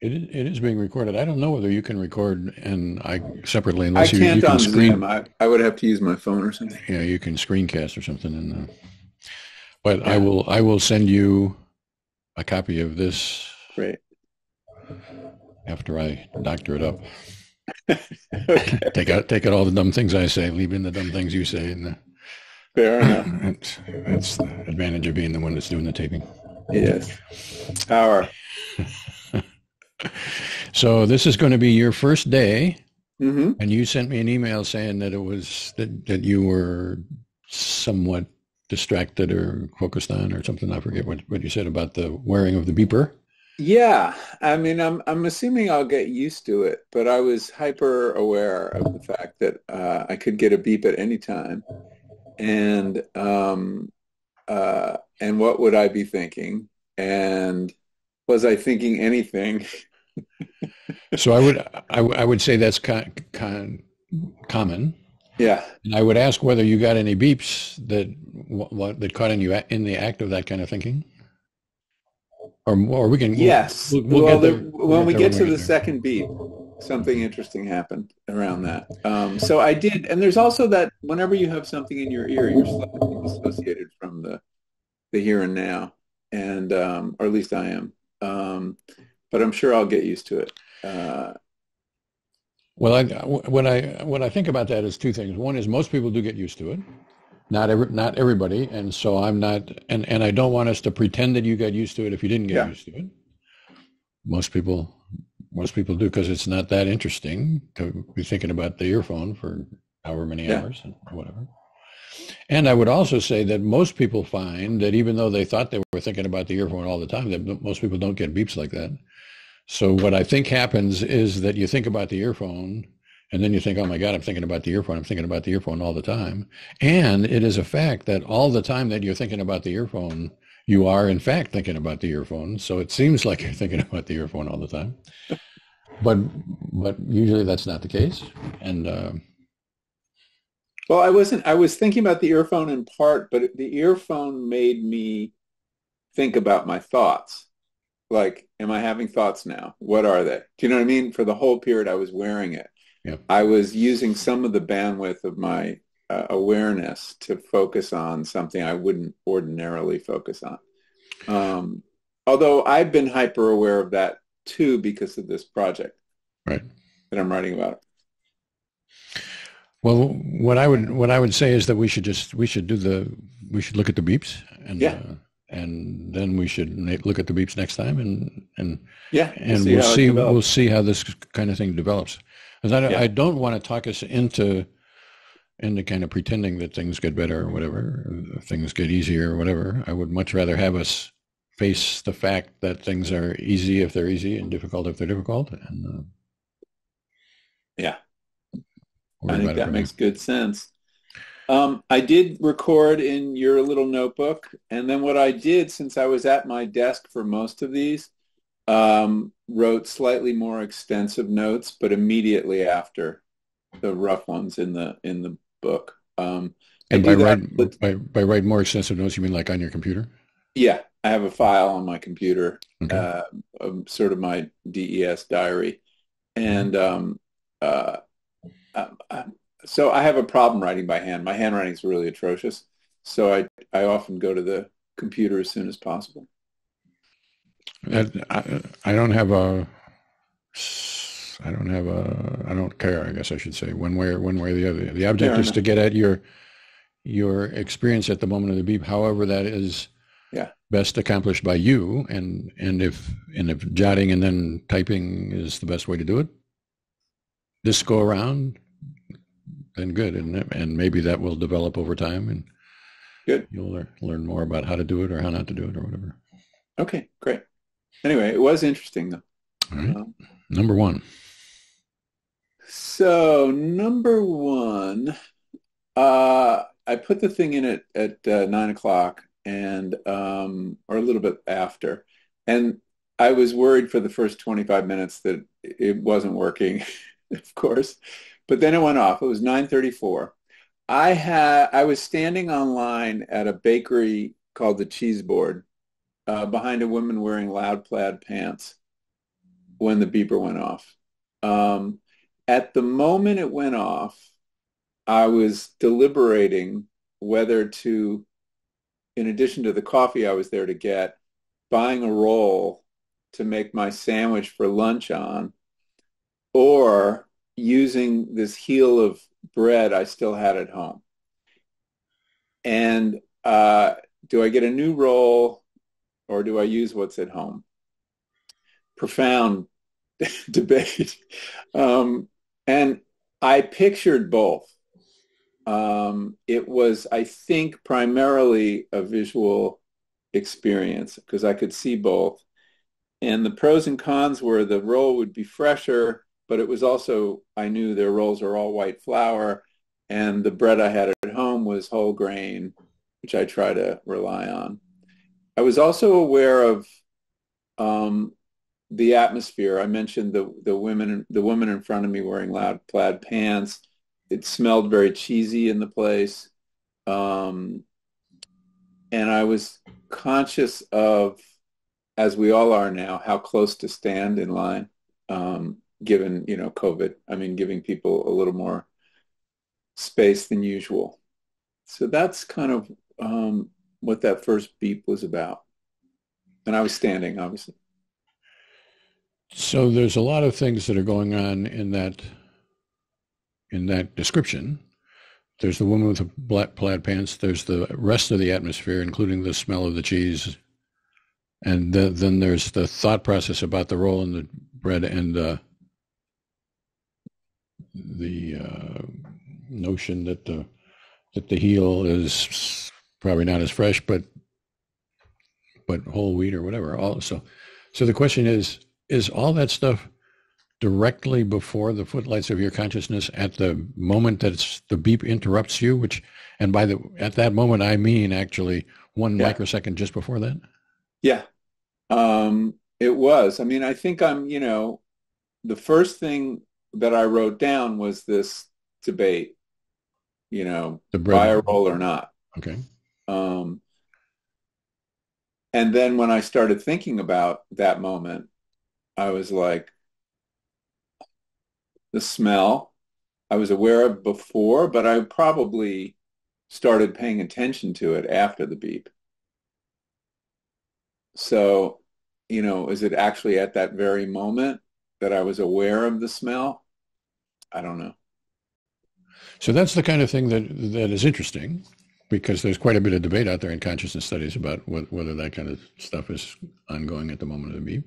it is being recorded. I don't know whether you can record and I separately, I unless you can't can on Zoom. screen, I would have to use my phone or something. yeah, you can screencast or something. And but Yeah, I will send you a copy of this great. after I doctor it up. Okay, Take out all the dumb things I say, leave in the dumb things you say, and fair enough. that's the advantage of being the one that's doing the taping. Yes. Power. So this is going to be your first day, Hmm. and you sent me an email saying that that you were somewhat distracted or focused on or something. I forget what you said about the wearing of the beeper. Yeah, I mean, I'm assuming I'll get used to it, but I was hyper aware of the fact that I could get a beep at any time, and what would I be thinking, and was I thinking anything? So I would say that's common. Yeah. And I would ask whether you got any beeps that caught in you in the act of that kind of thinking, or we can Yes. we'll Well, get there. We'll when get we there get when we to get the there. second beep, something interesting happened around that. So I did, and there's also that whenever you have something in your ear, you're slightly dissociated from the here and now, and or at least I am. Um, but I'm sure I'll get used to it. Well, what I think about that is two things. One is most people do get used to it. Not everybody, and so I'm not, and I don't want us to pretend that you got used to it if you didn't get Yeah. used to it. Most people most people do because it's not that interesting to be thinking about the earphone for however many Yeah. hours and whatever. And I would also say that most people find that even though they thought they were thinking about the earphone all the time, that most people don't get beeps like that. So what I think happens is that you think about the earphone and then you think, oh my God, I'm thinking about the earphone. I'm thinking about the earphone all the time. And it is a fact that all the time that you're thinking about the earphone, you are in fact thinking about the earphone. So it seems like you're thinking about the earphone all the time. But but usually that's not the case. And Well, I wasn't. I was thinking about the earphone in part, but the earphone made me think about my thoughts. Like, am I having thoughts now? What are they? Do you know what I mean? For the whole period I was wearing it, yeah. I was using some of the bandwidth of my awareness to focus on something I wouldn't ordinarily focus on. Um, Although I've been hyper aware of that too because of this project Right. that I'm writing about. Well, what I would say is that we should look at the beeps Yeah, and then we should look at the beeps next time yeah. We'll and see how it we'll develops. see how this kind of thing develops. Because Yeah, I don't want to talk us into kind of pretending that things get better or whatever, or things get easier or whatever. I would much rather have us face the fact that things are easy if they're easy and difficult if they're difficult, and yeah. I worry think about it that from there. makes good sense. I did record in your little notebook, and then what I did, since I was at my desk for most of these, wrote slightly more extensive notes, but immediately after the rough ones in the book. I And do that. by write more extensive notes, you mean like on your computer? Yeah, I have a file on my computer, Okay. sort of my DES diary, Mhm. and uh, uh, uh, so I have a problem writing by hand. My handwriting is really atrocious, so I often go to the computer as soon as possible. I don't have a I don't care, I guess I should say, one way or the other. The object Fair is to enough. get at your experience at the moment of the beep, however that is Yeah, best accomplished by you, and if jotting and then typing is the best way to do it, this go around, then good, and maybe that will develop over time, and good. you'll learn more about how to do it or how not to do it or whatever. Okay, great. Anyway, it was interesting though. All right, Um, number one. so number one, I put the thing in at 9 o'clock and or a little bit after, and I was worried for the first 25 minutes that it wasn't working, of course, but then it went off. It was 9:34. I was standing online at a bakery called the Cheese Board behind a woman wearing loud plaid pants. when the beeper went off. Um, at the moment it went off, I was deliberating whether to, in addition to the coffee I was there to get, buying a roll to make my sandwich for lunch on, or using this heel of bread I still had at home. And do I get a new roll or do I use what's at home? Profound debate. And I pictured both. It was, I think, primarily a visual experience because I could see both. And the pros and cons were the roll would be fresher, but it was also, I knew their rolls are all white flour, and the bread I had at home was whole grain, which I try to rely on. I was also aware of the atmosphere. I mentioned the woman in front of me wearing loud plaid pants. It smelled very cheesy in the place. And I was conscious of, as we all are now, how close to stand in line, given, COVID. I mean, giving people a little more space than usual. So that's kind of what that first beep was about. And I was standing, obviously. So there's a lot of things that are going on in that description. There's the woman with the black plaid pants. There's the rest of the atmosphere, including the smell of the cheese. And then there's the thought process about the roll and the bread and the notion that the heel is probably not as fresh, but whole wheat or whatever. Also, so the question is all that stuff directly before the footlights of your consciousness at the moment that the beep interrupts you, and at that moment, I mean actually one microsecond just before that? Yeah, it was. I mean, I think the first thing that I wrote down was this debate, the buy a roll or not. Okay. And then when I started thinking about that moment, I was like, the smell I was aware of before, but I probably started paying attention to it after the beep. So, is it actually at that very moment that I was aware of the smell? I don't know. So that's the kind of thing that is interesting, because there's quite a bit of debate out there in consciousness studies about whether that kind of stuff is ongoing at the moment of the beep.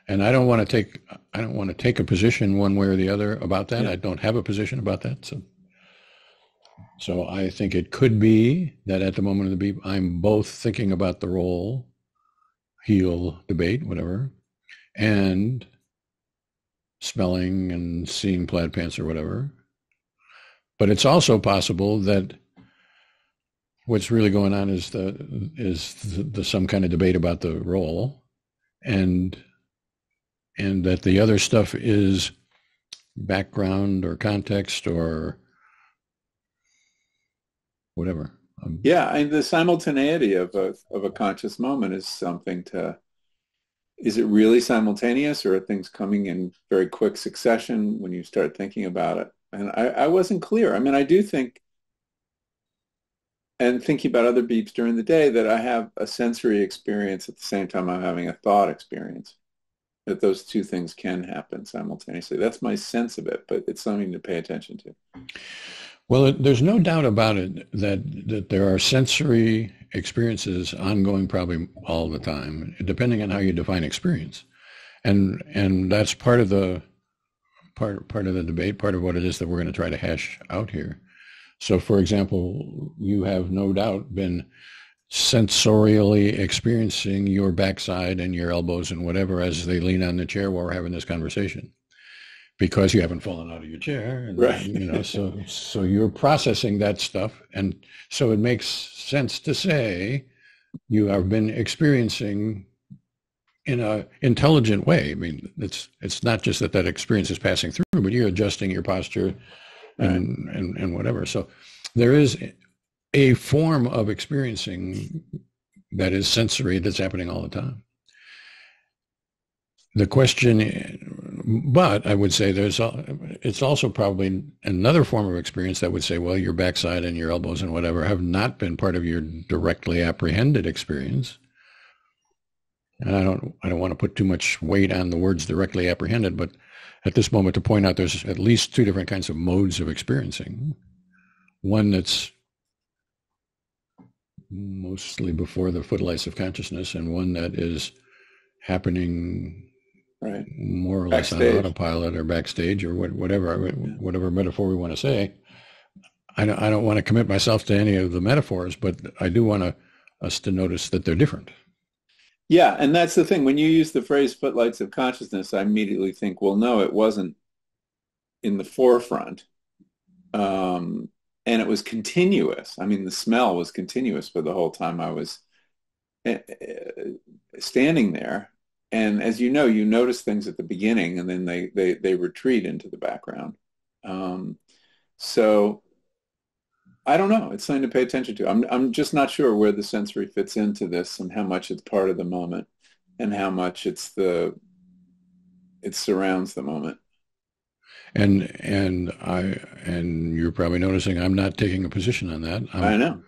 And I don't want to take a position one way or the other about that. Yeah. I don't have a position about that. So I think it could be that at the moment of the beep, I'm both thinking about the roll, heel debate, whatever, and smelling and seeing plaid pants or whatever. But it's also possible that what's really going on is the some kind of debate about the roll, and that the other stuff is background or context or whatever. Yeah, and the simultaneity of a conscious moment is something is it really simultaneous, or are things coming in very quick succession when you start thinking about it? And I wasn't clear. I mean, I do think, and thinking about other beeps during the day, that I have a sensory experience at the same time I'm having a thought experience, that those two things can happen simultaneously. That's my sense of it, but it's something to pay attention to. Well, there's no doubt about it that there are sensory experiences ongoing probably all the time, depending on how you define experience. And that's part of the debate, part of what it is that we're going to try to hash out here. So, for example, you have no doubt been sensorially experiencing your backside and your elbows and whatever as they lean on the chair while we're having this conversation, because you haven't fallen out of your chair. And, right. So you're processing that stuff. And so it makes sense to say you have been experiencing in an intelligent way. I mean, it's not just that experience is passing through, but you're adjusting your posture and whatever. So there is a form of experiencing that is sensory that's happening all the time. The question but I would say it's also probably another form of experience that would say, well, your backside and your elbows and whatever have not been part of your directly apprehended experience. And I don't want to put too much weight on the words directly apprehended, but at this moment to point out there's at least two different kinds of modes of experiencing. One that's mostly before the footlights of consciousness, and one that is happening right, more or less on backstage. autopilot or backstage or whatever metaphor we want to say. I don't want to commit myself to any of the metaphors, but I do want us to notice that they're different. Yeah, and that's the thing. When you use the phrase footlights of consciousness, I immediately think, well, no, it wasn't in the forefront. And it was continuous. I mean, the smell was continuous for the whole time I was standing there. And as you know, you notice things at the beginning and then they retreat into the background. So I don't know. It's something to pay attention to. I'm just not sure where the sensory fits into this and how much it's part of the moment and how much it surrounds the moment. And you're probably noticing I'm not taking a position on that. I know.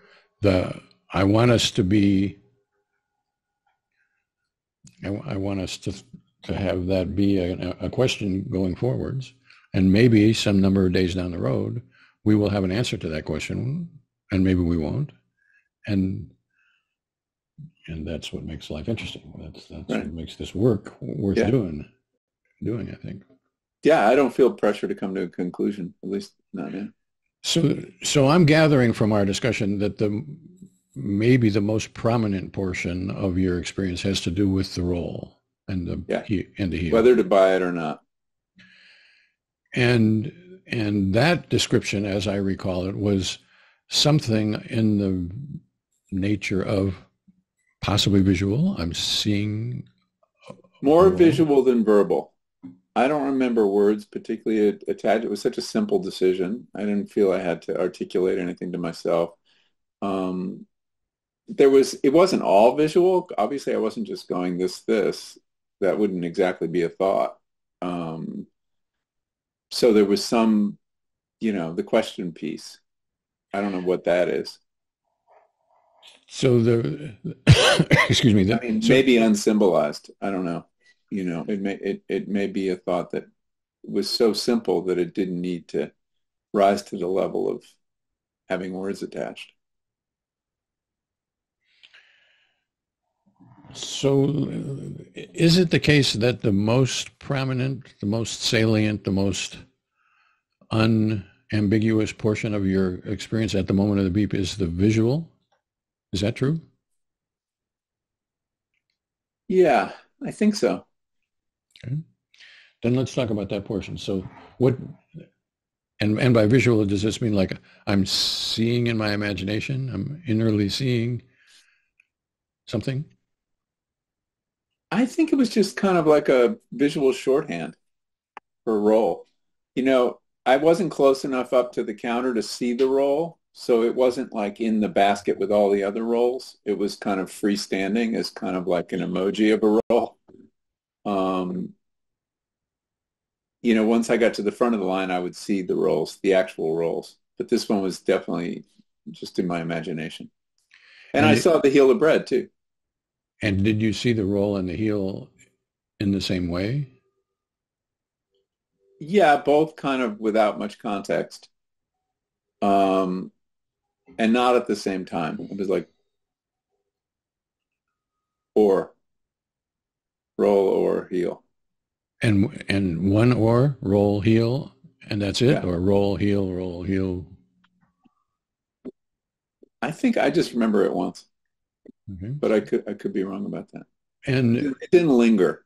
I want us to be. I want us to have that be a question going forwards, and maybe some number of days down the road, we will have an answer to that question, and maybe we won't, and that's what makes life interesting. That's right. What makes this work worth doing. I think. Yeah, I don't feel pressure to come to a conclusion, at least not yet. So I'm gathering from our discussion that maybe the most prominent portion of your experience has to do with the role and the heel. Whether to buy it or not. And that description, as I recall it, was something in the nature of possibly visual. I'm seeing more visual than verbal. I don't remember words particularly attached. It was such a simple decision. I didn't feel I had to articulate anything to myself. It wasn't all visual. Obviously, I wasn't just going this. That wouldn't exactly be a thought. So there was some, the question piece. I don't know what that is. So excuse me. Maybe unsymbolized. I don't know. It may be a thought that was so simple that it didn't need to rise to the level of having words attached. So is it the case that the most prominent, the most salient, the most unambiguous portion of your experience at the moment of the beep is the visual? Is that true? Yeah, I think so. Okay. Then let's talk about that portion. So what, and by visual, does this mean like I'm seeing in my imagination? I'm innerly seeing something? I think it was just kind of like a visual shorthand for roll. I wasn't close enough up to the counter to see the roll, so it wasn't like in the basket with all the other rolls. It was kind of freestanding as kind of like an emoji of a roll. Once I got to the front of the line, I would see the rolls, the actual rolls. But this one was definitely just in my imagination. And I saw the heel of bread too. And did you see the roll and the heel in the same way? Yeah, both kind of without much context. And not at the same time. It was like or roll or heel. And one or roll heel and that's it, or roll heel. I think I just remember it once. Okay. But I could be wrong about that. And it didn't linger.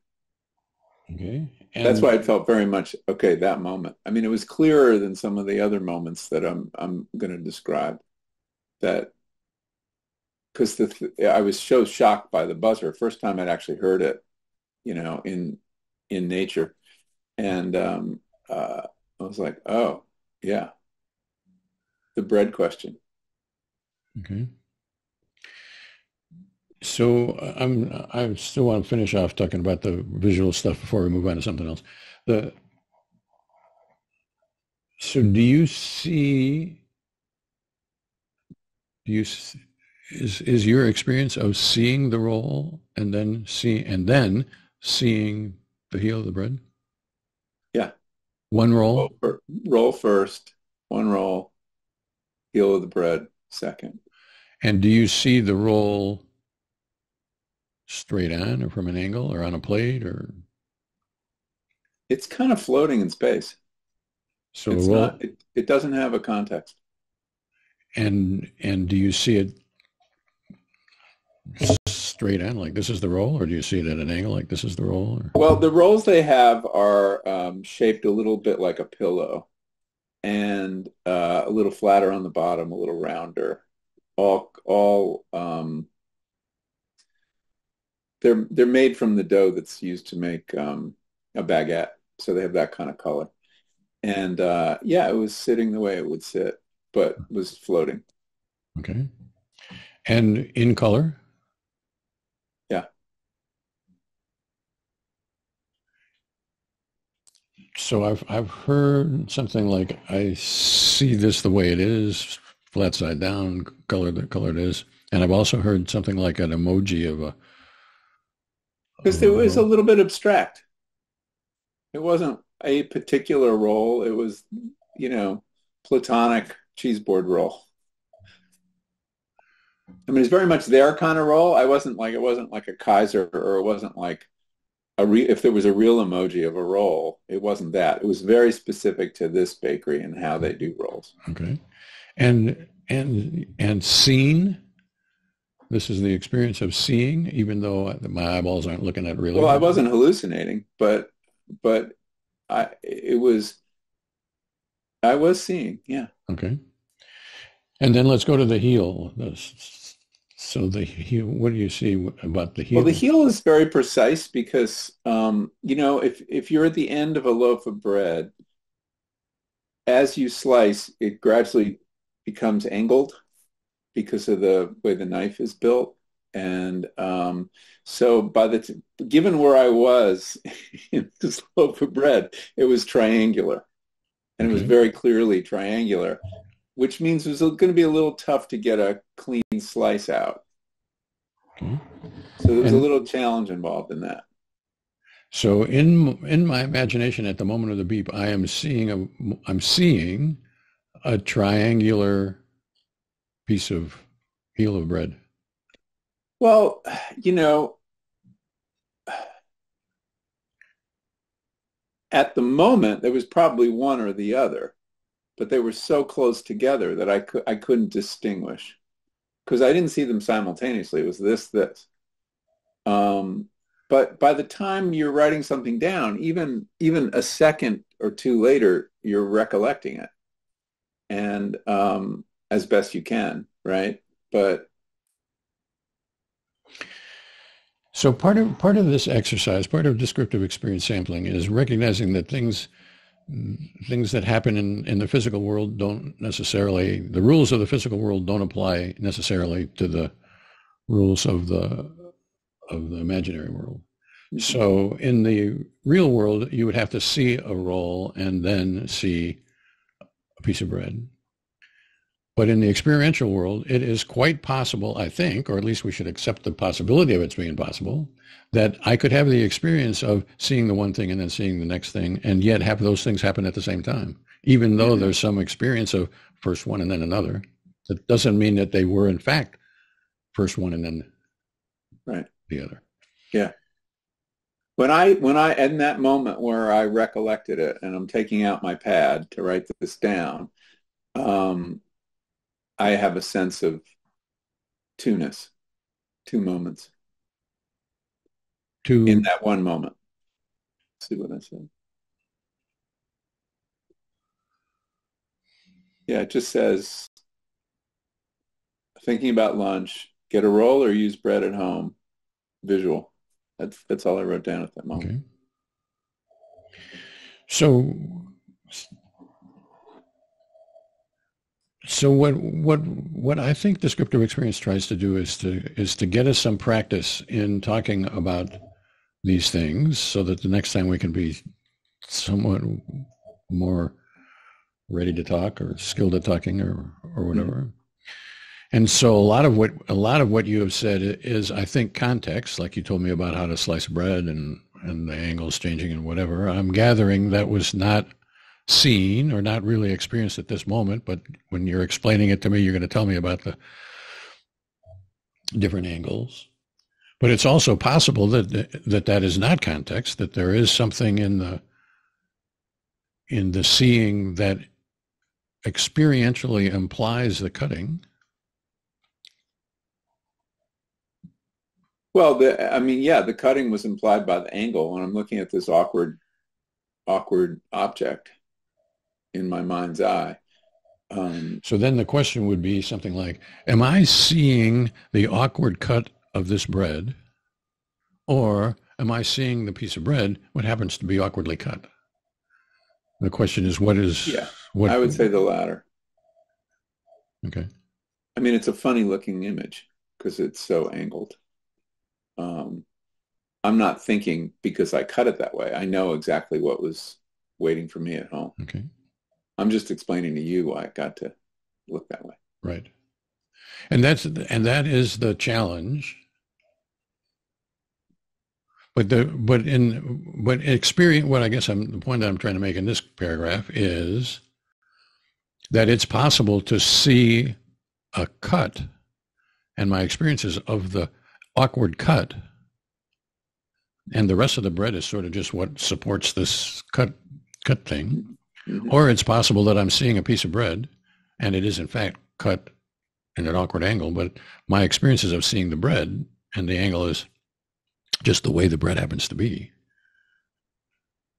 Okay. And that's why it felt very much that moment. I mean, it was clearer than some of the other moments that I'm going to describe. That because I was so shocked by the buzzer. First time I'd actually heard it, in nature, and I was like, oh yeah, the bread question. Okay. So I still want to finish off talking about the visual stuff before we move on to something else. The so do you s- is your experience of seeing the roll and then seeing the heel of the bread? Yeah. One Roll, roll? roll first, one roll, heel of the bread second. And do you see the roll straight on or from an angle or on a plate or It's kind of floating in space. so a It's not, roll it doesn't have a context. and do you see it straight on like this is the roll or do you see it at an angle like this is the roll or Well, the rolls they have are shaped a little bit like a pillow and a little flatter on the bottom, a little rounder. All they're made from the dough that's used to make a baguette, so they have that kind of color. And yeah, it was sitting the way it would sit, but was floating. okay and in color Yeah. so I've heard something like I see this the way it is flat side down color the color it is and I've also heard something like an emoji Because of it a was a little bit abstract. It wasn't a particular roll. It was, you know, platonic cheese board roll. I mean, it's very much their kind of roll. It wasn't like a Kaiser or it wasn't like if there was a real emoji of a roll, it wasn't that. It was very specific to this bakery and how they do rolls. okay and seen this is the experience of seeing even though my eyeballs aren't looking at it Well, I really wasn't hallucinating, but I was seeing, yeah. okay and then let's go to the heel. So the heel, what do you see about the Well, the heel? heel is very precise because you know, if you're at the end of a loaf of bread, as you slice, it gradually becomes angled because of the way the knife is built. And so given where I was in this loaf of bread, it was triangular and it was Okay. very clearly triangular, which means it was going to be a little tough to get a clean slice out. Okay. So there was a And little challenge involved in that. so in my imagination at the moment of the beep, I'm seeing a triangular piece of heel of bread. Well, you know, at the moment, there was probably one or the other, but they were so close together that I couldn't distinguish because I didn't see them simultaneously. It was this. Um, but by the time you're writing something down, even a second or two later, you're recollecting it and as best you can, right? But So part of this exercise, part of descriptive experience sampling is recognizing that things that happen in the physical world don't necessarily the rules of the physical world don't apply necessarily to the rules of the imaginary world. So in the real world, you would have to see a roll and then see a piece of bread. But in the experiential world, it is quite possible, I think, or at least we should accept the possibility of it being possible, that I could have the experience of seeing the one thing and then seeing the next thing, and yet have those things happen at the same time, even though Mhm. there's some experience of first one and then another. That doesn't mean that they were, in fact, first one and then Right. the other. Yeah. When I in that moment where I recollected it and I'm taking out my pad to write this down, um, I have a sense of two-ness, two moments in To that one moment. See what I said? Yeah, it just says thinking about lunch, get a roll or use bread at home, visual. That's all I wrote down at that moment. okay, so So what I think descriptive experience tries to do is to get us some practice in talking about these things so that the next time we can be somewhat more ready to talk or skilled at talking or Mm-hmm. whatever. And so a lot of what you have said is, I think, context, like you told me about how to slice bread and the angles changing and whatever. I'm gathering that was not seen or not really experienced at this moment, but when you're explaining it to me, you're going to tell me about the different angles. But it's also possible that is not context, that there is something in the seeing that experientially implies the cutting. Well, I mean, yeah, the cutting was implied by the angle, and I'm looking at this awkward object in my mind's eye. So then the question would be something like, am I seeing the awkward cut of this bread, or am I seeing the piece of bread, what happens to be awkwardly cut? The question is, Yeah, what, I would say the latter. okay, I mean, it's a funny looking image because it's so angled. Um, I'm not thinking because I cut it that way. I know exactly what was waiting for me at home. okay, I'm just explaining to you why it got to look that way. right. And that is the challenge. But experience, what I guess the point that I'm trying to make in this paragraph is that it's possible to see a cut, and my experiences of the awkward cut, and the rest of the bread is sort of just what supports this cut thing. Mm-hmm. Or it's possible that I'm seeing a piece of bread and it is in fact cut in an awkward angle, but my experiences of seeing the bread and the angle is just the way the bread happens to be.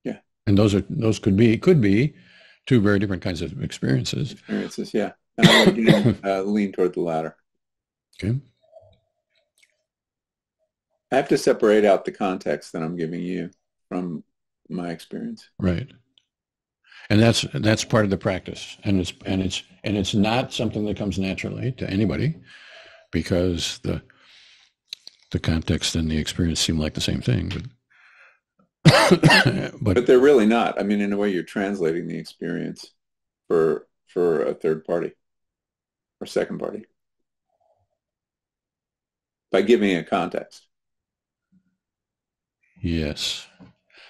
Yeah. And those could be two very different kinds of experiences. Experiences, yeah. And I would again lean toward the latter. Okay. I have to separate out the context that I'm giving you from my experience. Right. And that's part of the practice. And it's not something that comes naturally to anybody, because the context and the experience seem like the same thing. But they're really not. I mean, in a way, you're translating the experience for a third party or second party by giving it context. Yes.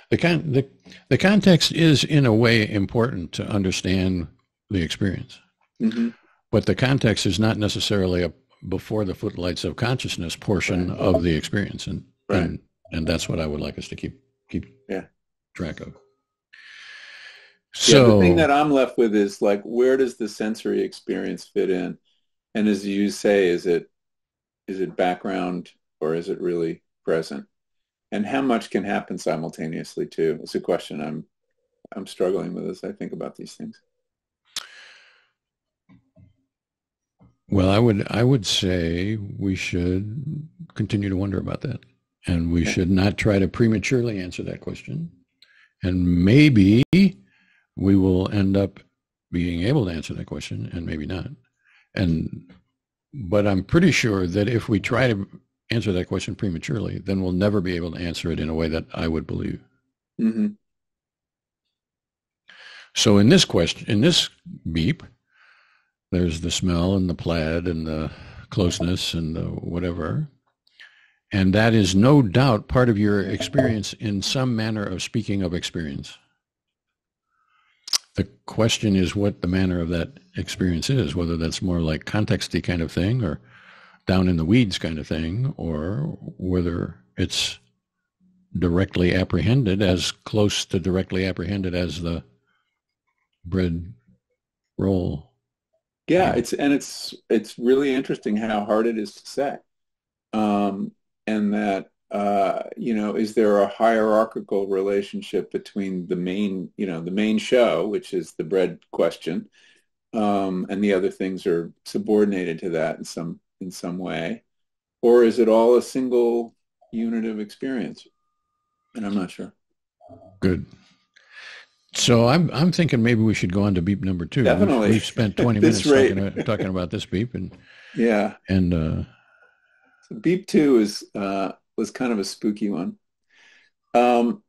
The context is in a way important to understand the experience. Mm-hmm. But the context is not necessarily a before the footlights of consciousness portion Right. of the experience. And, Right. and that's what I would like us to keep Yeah. track of. Yeah, the So thing that I'm left with is like, where does the sensory experience fit in? And as you say, is it background or is it really present? And how much can happen simultaneously too? It's a question I'm struggling with as I think about these things. well, I would say we should continue to wonder about that. And we Yeah. should not try to prematurely answer that question. And maybe we will end up being able to answer that question and maybe not. But I'm pretty sure that if we try to answer that question prematurely, then we'll never be able to answer it in a way that I would believe. Mm-hmm. So in this beep, there's the smell and the plaid and the closeness and the whatever. And that is no doubt part of your experience in some manner of speaking of experience. The question is what the manner of that experience is, whether that's more like contexty kind of thing or down in the weeds kind of thing, or whether it's directly apprehended, as close to directly apprehended as the bread roll. Yeah, it's really interesting how hard it is to say. And that is there a hierarchical relationship between the main show, which is the bread question, and the other things are subordinated to that in some way, or is it all a single unit of experience? And I'm not sure. Good. So I'm thinking maybe we should go on to beep number two. Definitely. We've spent At 20 this minutes rate. talking about this beep, Yeah. and So Beep 2 is was kind of a spooky one. Um,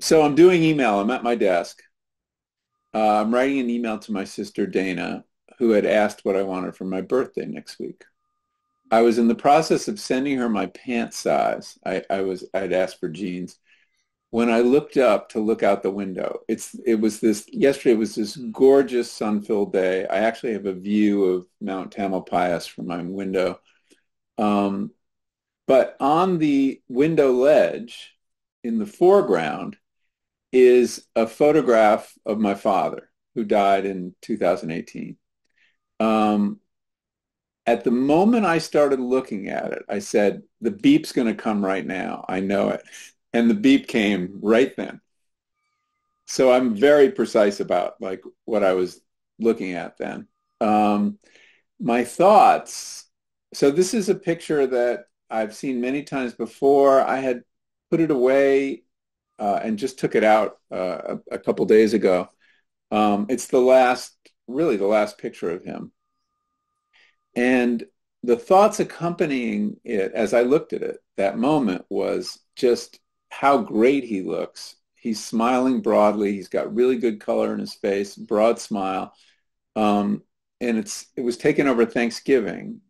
so I'm doing email. I'm at my desk. I'm writing an email to my sister Dana, who had asked what I wanted for my birthday next week. I was in the process of sending her my pant size. I'd asked for jeans. When I looked up to look out the window, yesterday was this gorgeous sun-filled day. I actually have a view of Mount Tamalpais from my window. Um, but on the window ledge in the foreground is a photograph of my father who died in 2018. Um, at the moment I started looking at it, I said, the beep's going to come right now. I know it. And the beep came right then. So I'm very precise about like what I was looking at then. Um, my thoughts. So this is a picture that I've seen many times before. I had put it away and just took it out a couple days ago. It's really the last picture of him. And the thoughts accompanying it as I looked at it that moment was just how great he looks. He's smiling broadly. He's got really good color in his face, broad smile. Um, and it was taken over Thanksgiving.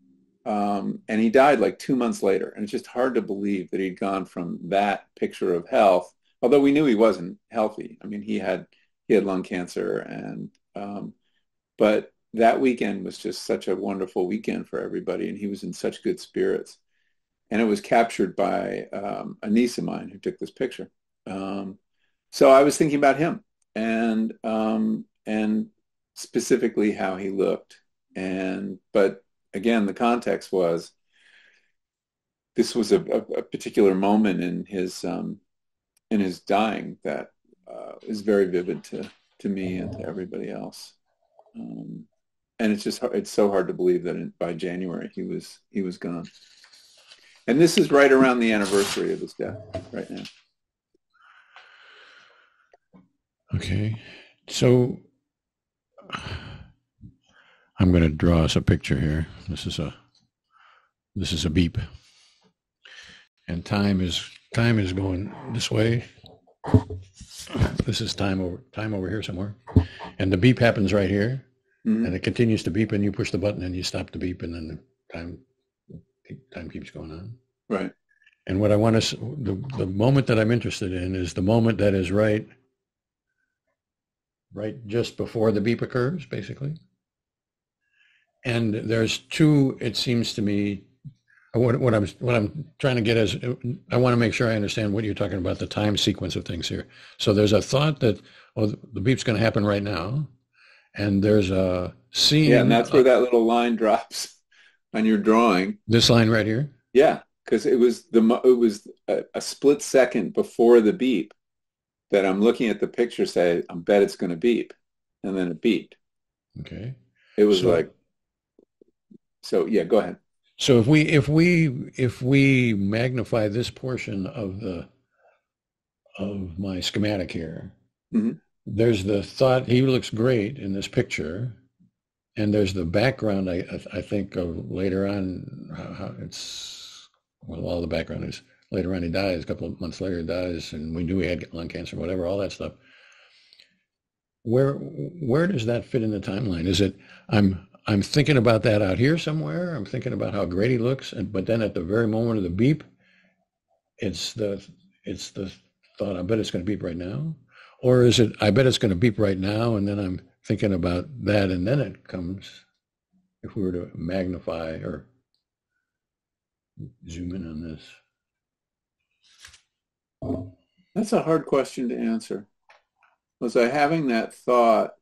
And he died like 2 months later. And it's just hard to believe that he'd gone from that picture of health, although we knew he wasn't healthy. I mean, he had lung cancer but that weekend was just such a wonderful weekend for everybody, and he was in such good spirits. And it was captured by a niece of mine who took this picture. Um, so I was thinking about him and specifically how he looked. But again, the context was this was a particular moment in his dying that is very vivid to me and to everybody else. Um, and it's so hard to believe that by January he was gone. And this is right around the anniversary of his death right now. okay. So I'm going to draw us a picture here. This is a beep, and time is going this way. This is time over here somewhere, and the beep happens right here, and it continues to beep, and you push the button and you stop the beep, and then the time keeps going on. Right. And what I want to the moment that I'm interested in is the moment that is right just before the beep occurs, basically. And there's two, it seems to me, what I'm trying to get is, I want to make sure I understand what you're talking about, the time sequence of things here. So there's a thought that, oh, the beep's going to happen right now, and there's a scene. Yeah, and that's where that little line drops on your drawing. This line right here. Yeah, because it was a split second before the beep that I'm looking at the picture, say, I bet it's going to beep, and then it beeped. Okay. It was so yeah. Go ahead. So if we magnify this portion of my schematic here, Mm-hmm. there's the thought he looks great in this picture, and there's the background. I think of later on how it's, well, all the background is later on he dies, a couple of months later he dies, and we knew he had lung cancer, whatever, all that stuff. Where does that fit in the timeline? Is it I'm thinking about that out here somewhere. I'm thinking about how great he looks, but then at the very moment of the beep, it's the thought, I bet it's going to beep right now, or is it, I bet it's going to beep right now, and then I'm thinking about that, and then it comes. If we were to magnify or zoom in on this, That's a hard question to answer. Was I having that thought?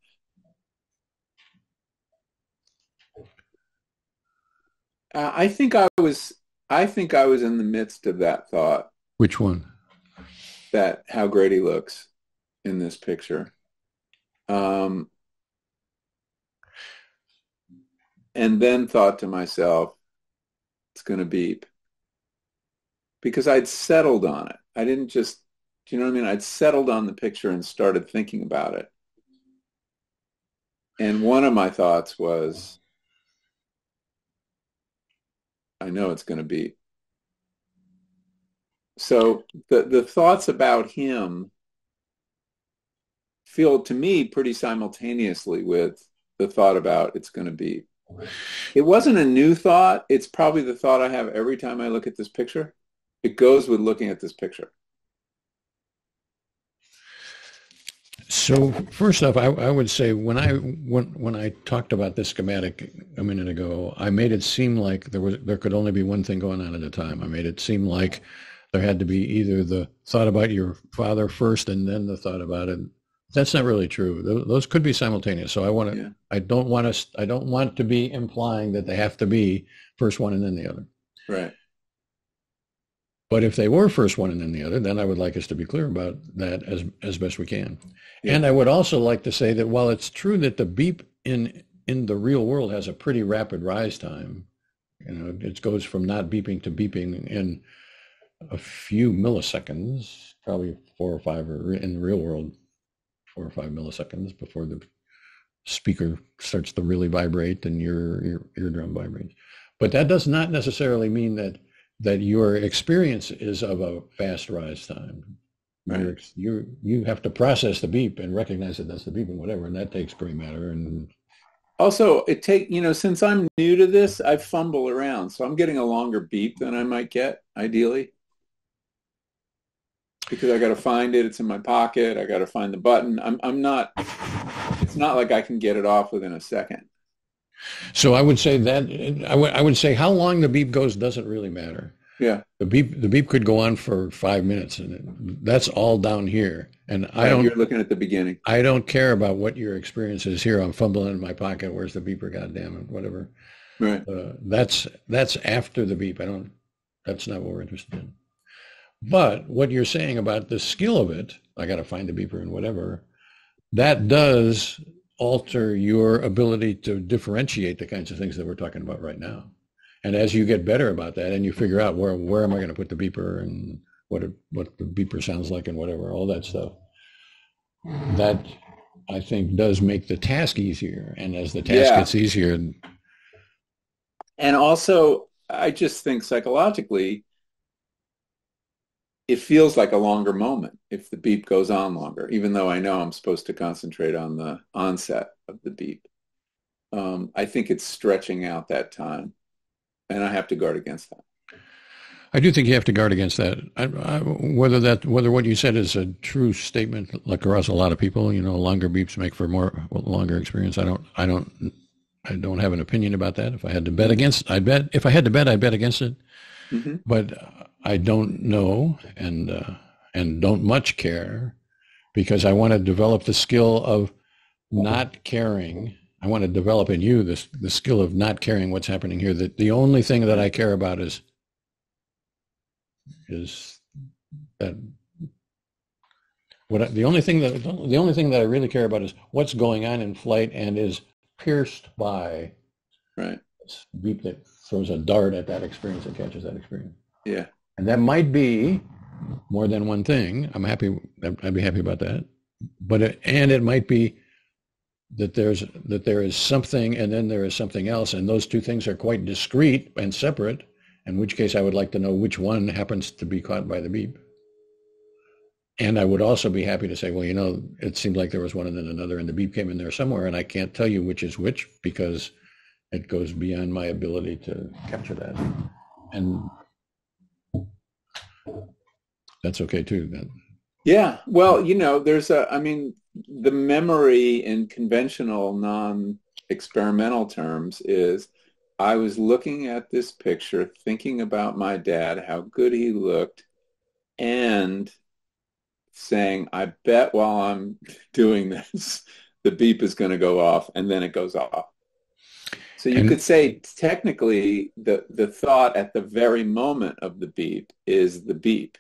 I think I was. I think I was in the midst of that thought. which one? That how great he looks in this picture, and then thought to myself, it's going to beep because I'd settled on it. I didn't just Do you know what I mean? I'd settled on the picture and started thinking about it. And one of my thoughts was, I know it's going to beep. So the thoughts about him feel to me pretty simultaneously with the thought about it's going to beep. It wasn't a new thought. It's probably the thought I have every time I look at this picture. It goes with looking at this picture. So first off, I would say when I talked about this schematic a minute ago, I made it seem like there could only be one thing going on at a time. I made it seem like there had to be either the thought about your father first and then the thought about it. That's not really true. Those could be simultaneous. So Yeah, I don't want to be implying that they have to be first one and then the other. right. But if they were first one and then the other, then I would like us to be clear about that as best we can. Yeah, And I would also like to say that while it's true that the beep in the real world has a pretty rapid rise time, it goes from not beeping to beeping in a few milliseconds, probably 4 or 5, or in the real world, 4 or 5 milliseconds before the speaker starts to really vibrate and your eardrum vibrates. But that does not necessarily mean that your experience is of a fast rise time. right. You have to process the beep and recognize that that's the beep and whatever, and that takes gray matter. And Also, since I'm new to this, I fumble around. So I'm getting a longer beep than I might get, ideally, because I got to find it. It's in my pocket. I got to find the button. I'm not, it's not like I can get it off within a second. so I would say that I would say how long the beep goes doesn't really matter. Yeah, The beep could go on for 5 minutes, and that's all down here. And right. You're looking at the beginning. I don't care about what your experience is here. I'm fumbling in my pocket. Where's the beeper? God damn it, whatever. Right. That's after the beep. That's not what we're interested in. But what you're saying about the skill of it, I got to find the beeper and whatever, that does alter your ability to differentiate the kinds of things that we're talking about right now. And as you get better about that and you figure out where am I going to put the beeper and what the beeper sounds like and whatever, all that stuff, that I think does make the task easier. And as the task Yeah. gets easier, And also, I just think psychologically, it feels like a longer moment if the beep goes on longer, even though I know I'm supposed to concentrate on the onset of the beep. I think it's stretching out that time, and I have to guard against that. I do think you have to guard against that. Whether what you said is a true statement, like across a lot of people, longer beeps make for more longer experience. I don't have an opinion about that. If I had to bet against, I'd bet. If I had to bet, I'd bet against it. Mm-hmm. But I don't know, and don't much care, because I want to develop the skill of not caring. I want to develop in you the skill of not caring what's happening here. That the only thing that I care about is that the only thing that I really care about is what's going on in flight and is pierced by Right. this beep that throws a dart at that experience and catches that experience. Yeah. And that might be more than one thing. I'd be happy about that. But it might be that there is something and then there is something else, and those two things are quite discrete and separate. In which case, I would like to know which one happens to be caught by the beep. And I would also be happy to say, well, it seemed like there was one and then another, and the beep came in there somewhere, and I can't tell you which is which because it goes beyond my ability to capture that. And that's okay too. Then. Yeah. Well, the memory in conventional non-experimental terms is I was looking at this picture, thinking about my dad, how good he looked, and saying, I bet while I'm doing this, the beep is going to go off, and then it goes off. So you could say technically the thought at the very moment of the beep is the beep.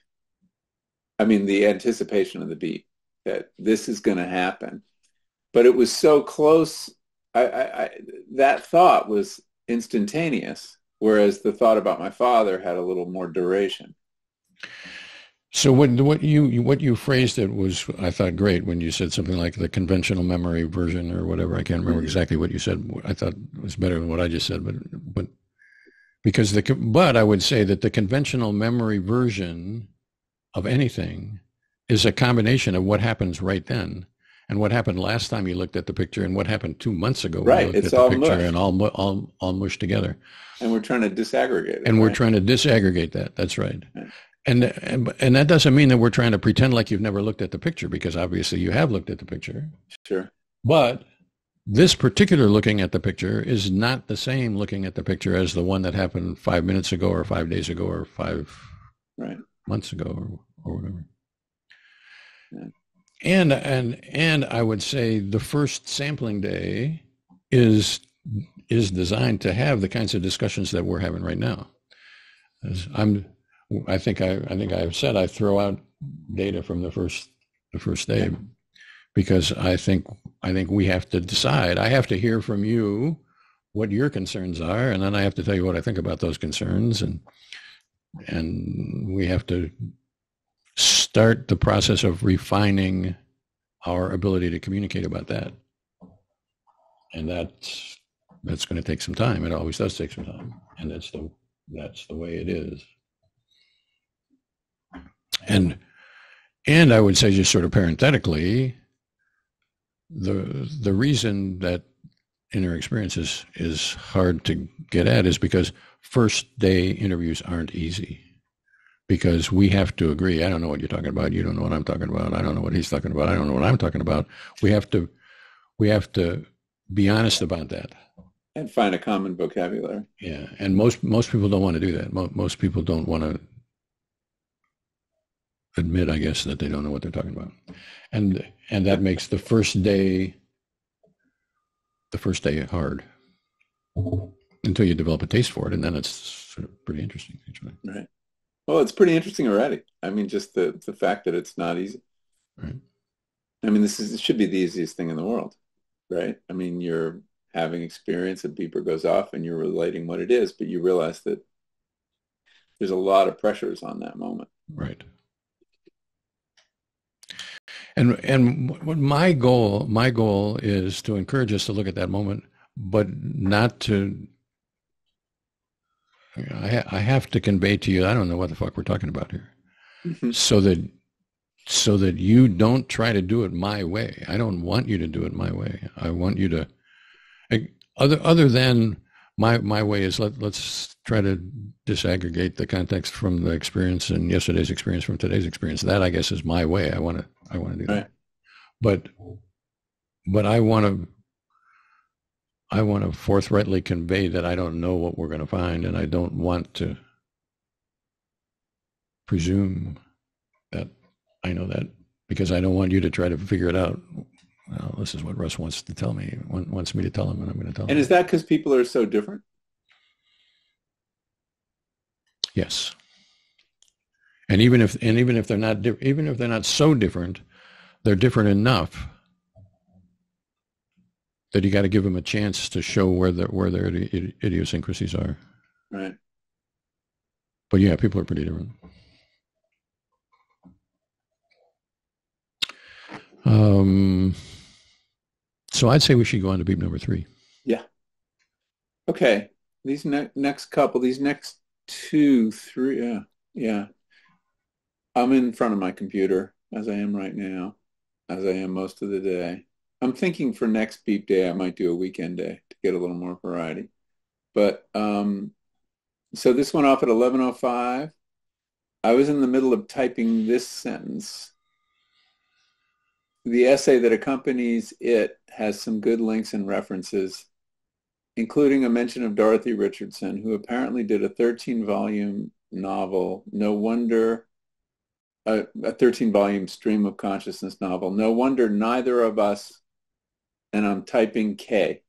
I mean, the anticipation of the beep, that this is going to happen. But it was so close. That thought was instantaneous, whereas the thought about my father had a little more duration. So what you phrased it was, I thought, great when you said something like the conventional memory version or whatever. I can't remember Mhm. exactly what you said. I thought it was better than what I just said, but because but I would say that the conventional memory version of anything is a combination of what happens right then and what happened last time you looked at the picture and what happened 2 months ago when you Right. looked It's at the all picture and mushed, all mushed together. and we're trying to disaggregate it, And we're right? trying to disaggregate that. That's right. Right. And that doesn't mean that we're trying to pretend like you've never looked at the picture because obviously you have looked at the picture. Sure. But this particular looking at the picture is not the same looking at the picture as the one that happened 5 minutes ago or 5 days ago or five Right. months ago or whatever. Yeah. And I would say the first sampling day is is designed to have the kinds of discussions that we're having right now. As I think I've said I throw out data from the first day Yeah. because I think we have to decide. I have to hear from you what your concerns are, and then I have to tell you what I think about those concerns, and we have to start the process of refining our ability to communicate about that. And that's going to take some time. It always does take some time, and that's the way it is. And and I would say just sort of parenthetically, the reason that inner experience is hard to get at is because first day interviews aren't easy because we have to agree. I don't know what you're talking about. You don't know what I'm talking about. I don't know what he's talking about. I don't know what I'm talking about. We have to we have to be honest about that. And find a common vocabulary. Yeah, and most people don't want to do that. Most people don't want to admit, I guess, that they don't know what they're talking about, and that makes the first day hard until you develop a taste for it, and then it's sort of pretty interesting, actually. Right. Well, it's pretty interesting already. I mean, just the fact that it's not easy. Right. I mean, it should be the easiest thing in the world, right? I mean, you're having experience, a beeper goes off, and you're relating what it is, but you realize that there's a lot of pressures on that moment. Right. And what my goal is to encourage us to look at that moment, but not to. I have to convey to you. I don't know what the fuck we're talking about here, Mhm. so that you don't try to do it my way. I don't want you to do it my way. I want you to other than my way is let's try to disaggregate the context from the experience and yesterday's experience from today's experience. That I guess is my way. I want to do Right. that. But I want to forthrightly convey that I don't know what we're going to find, and I don't want to presume that I know that because I don't want you to try to figure it out. Well, this is what Russ wants to tell me, wants me to tell him, and I'm going to tell And is him. that because people are so different? Yes. And even if they're not so different, they're different enough that you got to give them a chance to show where their idiosyncrasies are. Right. But yeah, people are pretty different. Um, so I'd say we should go on to beep number 3. Yeah. Okay. These next two, three, yeah, yeah. I'm in front of my computer as I am right now, as I am most of the day. I'm thinking for next beep day, I might do a weekend day to get a little more variety. But so this went off at 11:05. I was in the middle of typing this sentence. The essay that accompanies it has some good links and references, including a mention of Dorothy Richardson, who apparently did a 13-volume novel. No wonder, a 13-volume stream of consciousness novel. No wonder neither of us, and I'm typing K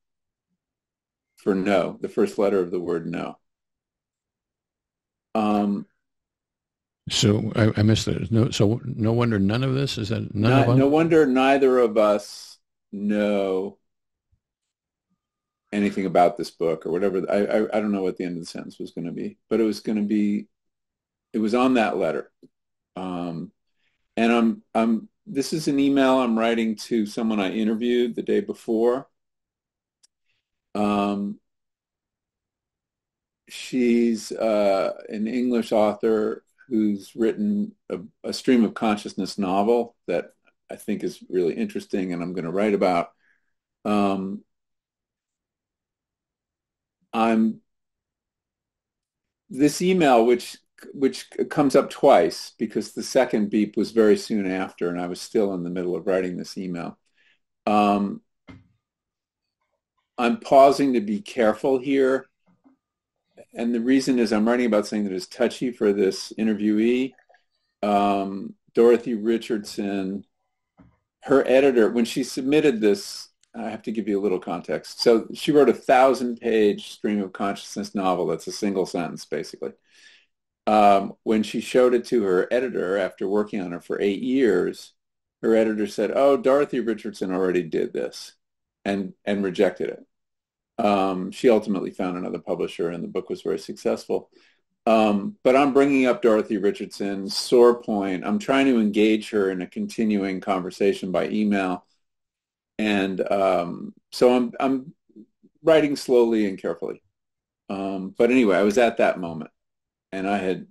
for no, the first letter of the word no. Um, So I missed it. So no wonder none of this is that none of us. no wonder neither of us know anything about this book or whatever. I don't know what the end of the sentence was going to be, but it was going to be, it was on that letter. Um, and this is an email I'm writing to someone I interviewed the day before. Um, she's an English author who's written a stream of consciousness novel that I think is really interesting and I'm going to write about. Um, I'm this email, which comes up twice because the second beep was very soon after, and I was still in the middle of writing this email. Um, I'm pausing to be careful here, and the reason is I'm writing about something that is touchy for this interviewee. Dorothy Richardson, her editor, when she submitted this, I have to give you a little context. So she wrote a 1,000-page stream of consciousness novel that's a single sentence, basically. When she showed it to her editor after working on it for 8 years, her editor said, "Oh, Dorothy Richardson already did this," and rejected it. She ultimately found another publisher, and the book was very successful. But I'm bringing up Dorothy Richardson's sore point. I'm trying to engage her in a continuing conversation by email, and so I'm writing slowly and carefully. But anyway, I was at that moment, and I had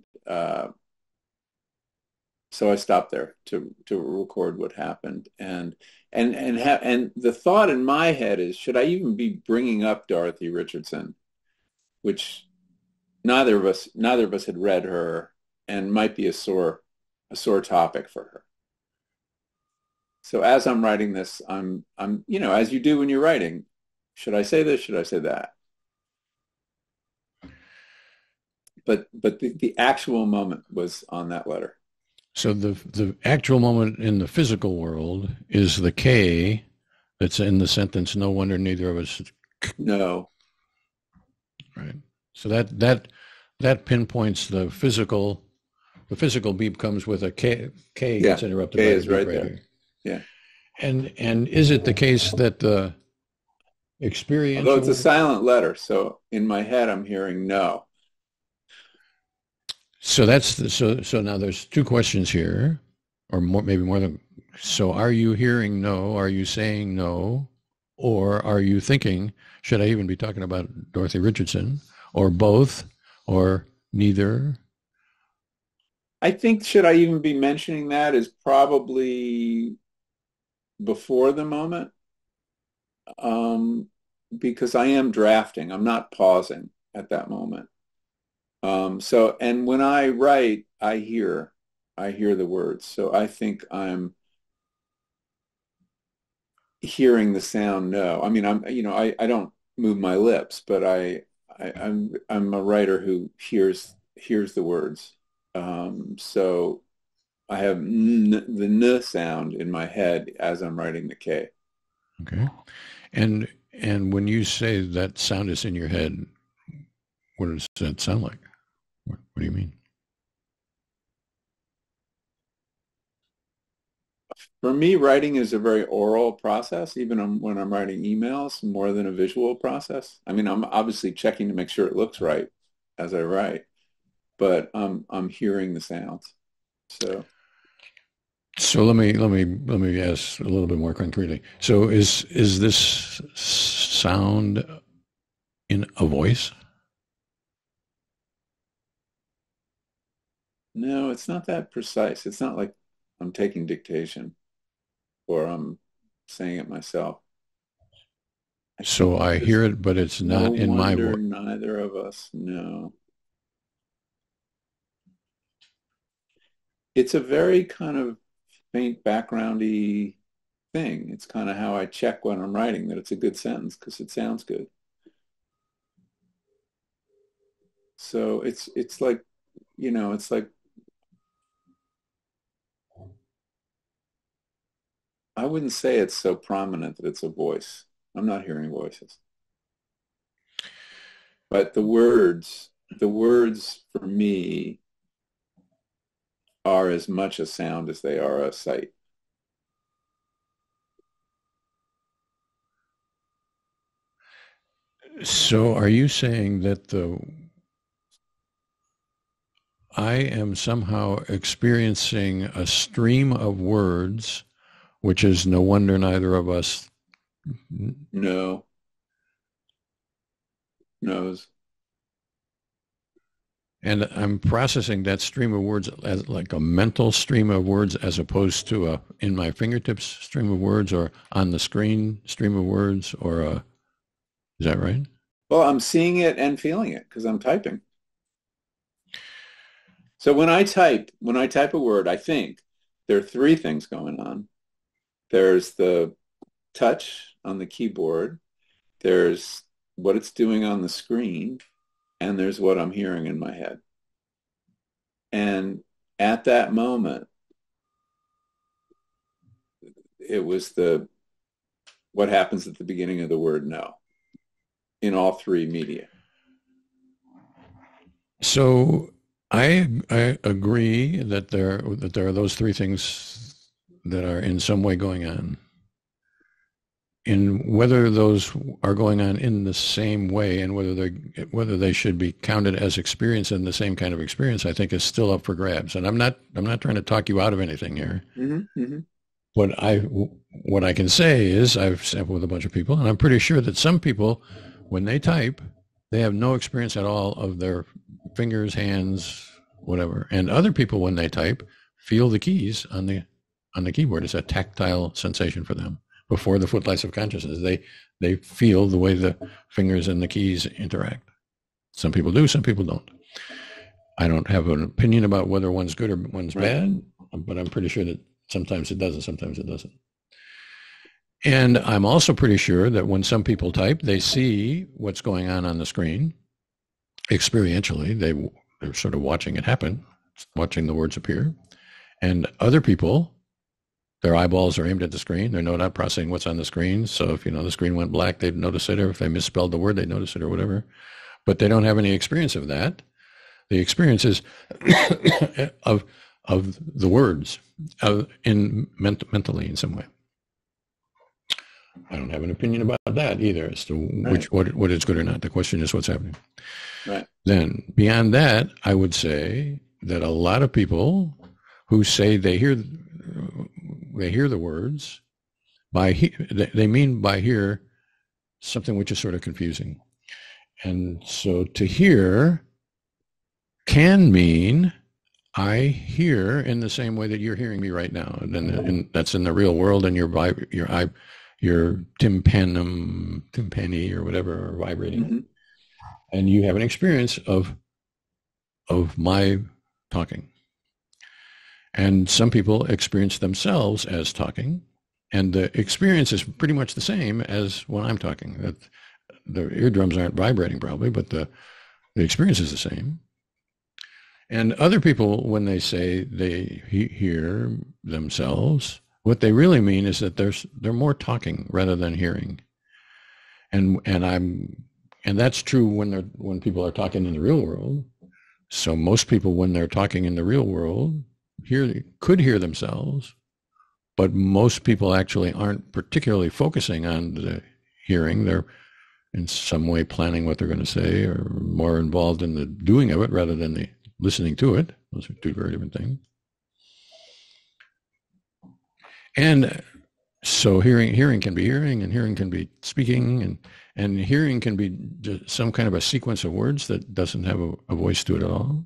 so I stopped there to record what happened, and the thought in my head is, should I even be bringing up Dorothy Richardson, which neither of us had read her, and might be a sore topic for her. So as I'm writing this, I'm as you do when you're writing, should I say this? Should I say that? But the actual moment was on that letter. So the actual moment in the physical world is the K that's in the sentence. No wonder neither of us. No. Right. So that pinpoints the physical. The physical beep comes with a K. K Yeah. gets interrupted K by the is beep right right there. here. Yeah. And is it the case that the Although it's a experiential? silent letter, so in my head I'm hearing no. So so now there's two questions here, or more, maybe more than. So are you hearing no? Are you saying no? Or are you thinking, should I even be talking about Dorothy Richardson? Or both? Or neither? I think should I even be mentioning that is probably before the moment, um, because I am drafting. I'm not pausing at that moment. And when I write, I hear the words. So I think I'm hearing the sound no. I mean, I don't move my lips, but I'm a writer who hears the words. So I have the n sound in my head as I'm writing the K. Okay. And when you say that sound is in your head, what does that sound like? What do you mean? For me, writing is a very oral process, even when I'm writing emails, more than a visual process. I mean, I'm obviously checking to make sure it looks right as I write, but I'm hearing the sounds. So So let me ask a little bit more concretely. So is this sound in a voice? no, it's not that precise. It's not like I'm taking dictation or I'm saying it myself. I So think I there's hear it, but it's no not in my wonder voice. neither of us know. It's a very kind of faint backgroundy thing. It's kind of how I check when I'm writing that it's a good sentence because it sounds good. So it's like, it's like I wouldn't say it's so prominent that it's a voice. I'm not hearing voices. But the words for me are as much a sound as they are a sight. So are you saying that I am somehow experiencing a stream of words, which is no wonder neither of us No. Knows. and I'm processing that stream of words as like a mental stream of words as opposed to a in my fingertips stream of words or on the screen stream of words or a, is that right? Well, I'm seeing it and feeling it because I'm typing. So when I type a word, I think there are three things going on. There's the touch on the keyboard, there's what it's doing on the screen, and there's what I'm hearing in my head. And at that moment, it was the what happens at the beginning of the word no in all three media. So I agree that there are those three things that are in some way going on. In whether those are going on in the same way and whether they should be counted as experience in the same kind of experience, I think is still up for grabs. And I'm not trying to talk you out of anything here. Mm-hmm, mm-hmm. What I can say is I've sampled with a bunch of people, and I'm pretty sure that some people, when they type, they have no experience at all of their fingers, hands, whatever. And other people, when they type, feel the keys on the keyboard. It's a tactile sensation for them. Before the footlights of consciousness, they feel the way the fingers and the keys interact. Some people do, some people don't. I don't have an opinion about whether one's good or one's bad, but I'm pretty sure that sometimes it does and sometimes it doesn't. And I'm also pretty sure that when some people type, they see what's going on the screen experientially. They're sort of watching it happen, watching the words appear. And other people, their eyeballs are aimed at the screen. They're not processing what's on the screen. So if, the screen went black, they'd notice it. Or if they misspelled the word, they'd notice it or whatever. But they don't have any experience of that. The experience is of the words mentally in some way. I don't have an opinion about that either as to what is good or not. The question is what's happening. Right. Then beyond that, I would say that a lot of people who say they hear the words they mean by hear something which is sort of confusing. And so to hear can mean I hear in the same way that you're hearing me right now, and that's in the real world, and your timpani or whatever are vibrating, mm-hmm. And you have an experience of my talking. And some people experience themselves as talking, and the experience is pretty much the same as when I'm talking. That the eardrums aren't vibrating probably, but the experience is the same. And other people, when they say they hear themselves, what they really mean is that they're more talking rather than hearing. And that's true when people are talking in the real world. So most people, when they're talking in the real world, could hear themselves, but most people actually aren't particularly focusing on the hearing. They're in some way planning what they're going to say, or more involved in the doing of it rather than the listening to it. Those are two very different things. And so hearing can be hearing, and hearing can be speaking, and hearing can be just some kind of a sequence of words that doesn't have a voice to it at all.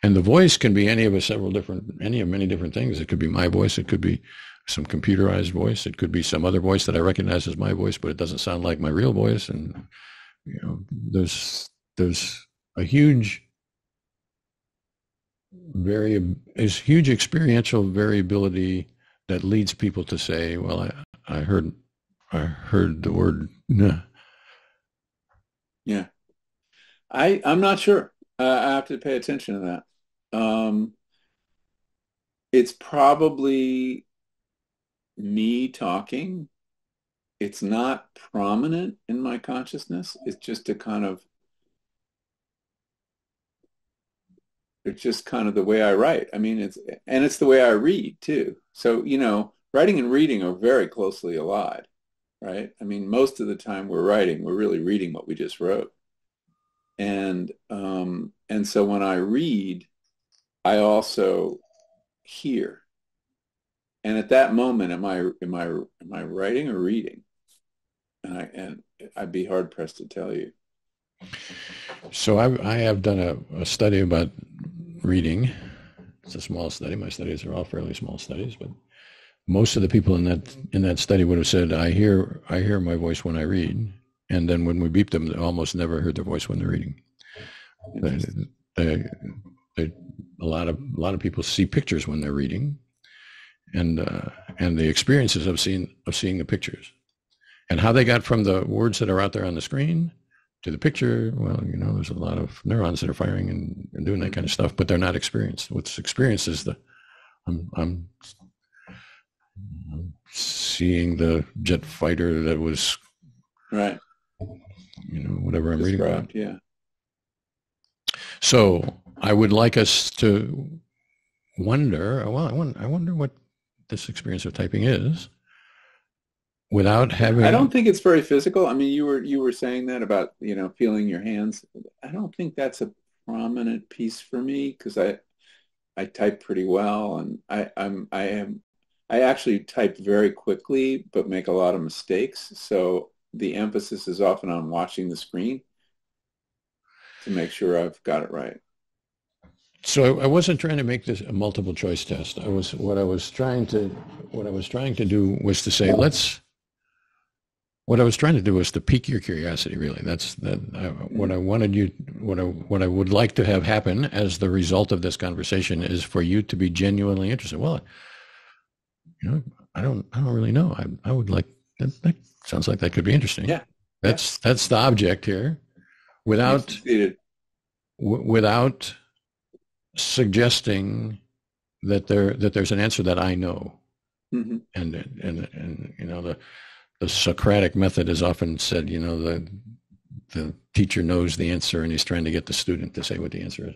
And the voice can be any of many different things. It could be my voice. It could be some computerized voice. It could be some other voice that I recognize as my voice, but it doesn't sound like my real voice. And there's a huge experiential variability that leads people to say, "Well, I heard the word." Nah. Yeah, I'm not sure. I have to pay attention to that. It's probably me talking. It's not prominent in my consciousness. It's just the way I write. I mean, it's the way I read too. So, writing and reading are very closely allied, right? I mean, most of the time we're really reading what we just wrote. And so when I read, I also hear. And at that moment, am I writing or reading? And I'd be hard pressed to tell you. So I have done a study about reading. It's a small study. My studies are all fairly small studies, but most of the people in that study would have said, I hear my voice when I read, and then when we beep them, they almost never heard their voice when they're reading. They, Interesting. they, they, a lot of people see pictures when they're reading, and the experiences of seeing the pictures, and how they got from the words that are out there on the screen to the picture. Well, there's a lot of neurons that are firing and doing that kind of stuff, but they're not experienced. What's experienced is I'm seeing the jet fighter that was, Right. whatever I'm reading about. Described. Yeah. So I would like us to wonder. Well, I wonder what this experience of typing is without I having. don't think it's very physical. I mean, you were saying that about, feeling your hands. I don't think that's a prominent piece for me because I type pretty well and I actually type very quickly but make a lot of mistakes. So the emphasis is often on watching the screen to make sure I've got it right. So I wasn't trying to make this a multiple choice test. What I was trying to do was to say, let's. What I was trying to do was to pique your curiosity. Really, that's that. What I wanted you, what I would like to have happen as the result of this conversation is for you to be genuinely interested. Well, I don't really know. I would like that sounds like that could be interesting. Yeah. Yeah. That's the object here, You've without succeeded. without suggesting that there's an answer that I know. Hmm. And the Socratic method is often said, the teacher knows the answer and he's trying to get the student to say what the answer is.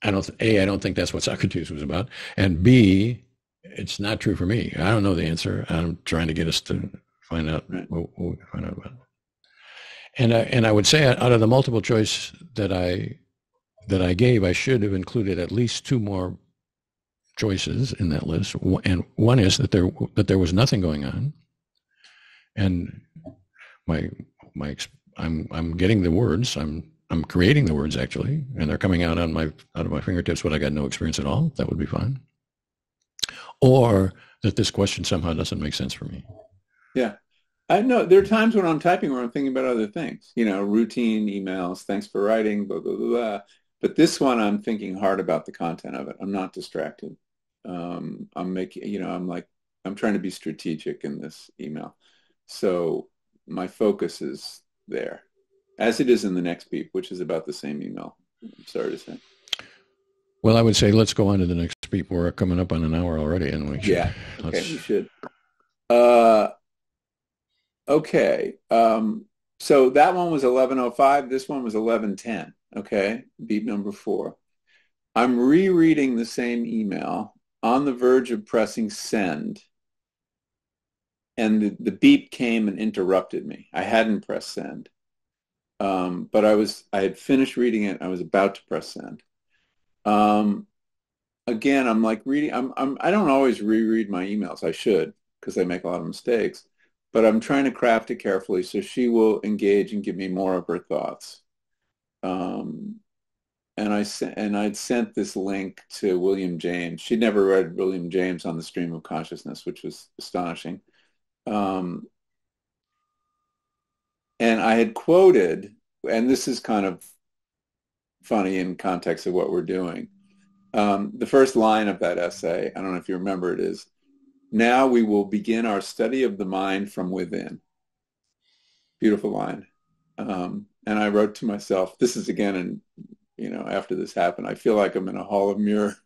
I don't think that's what Socrates was about. And B, it's not true for me. I don't know the answer. I'm trying to get us to find out Right. what we can find out about. And I would say, out of the multiple choice that I gave, I should have included at least two more choices in that list. And one is that there was nothing going on, and my my I'm getting the words. I'm creating the words, actually, and they're coming out of my fingertips, but I got no experience at all. That would be fine. Or that this question somehow doesn't make sense for me. Yeah. I know there are times when I'm typing where I'm thinking about other things, routine emails, thanks for writing, blah, blah, blah, blah. But this one, I'm thinking hard about the content of it. I'm not distracted. I'm making, I'm trying to be strategic in this email. So my focus is there, as it is in the next beep, which is about the same email. I'm sorry to say. Well, I would say let's go on to the next beep. We're coming up on an hour already, and we should Yeah. Okay, we let's. should. Uh, Okay. So that one was 11:05. This one was 11:10. Okay. Beep number 4. I'm rereading the same email on the verge of pressing send. And the beep came and interrupted me. I hadn't pressed send. But I had finished reading it. I was about to press send. Um, Again, I'm like reading, I don't always reread my emails. I should because I make a lot of mistakes, but I'm trying to craft it carefully so she will engage and give me more of her thoughts. Um, and I'd sent this link to William James. She'd never read William James on the Stream of Consciousness, which was astonishing. Um, and I had quoted, and this is kind of funny in context of what we're doing. The first line of that essay, I don't know if you remember it, is, "Now we will begin our study of the mind from within." Beautiful line. And I wrote to myself, this is again, and after this happened, I feel like I'm in a hall of mirrors.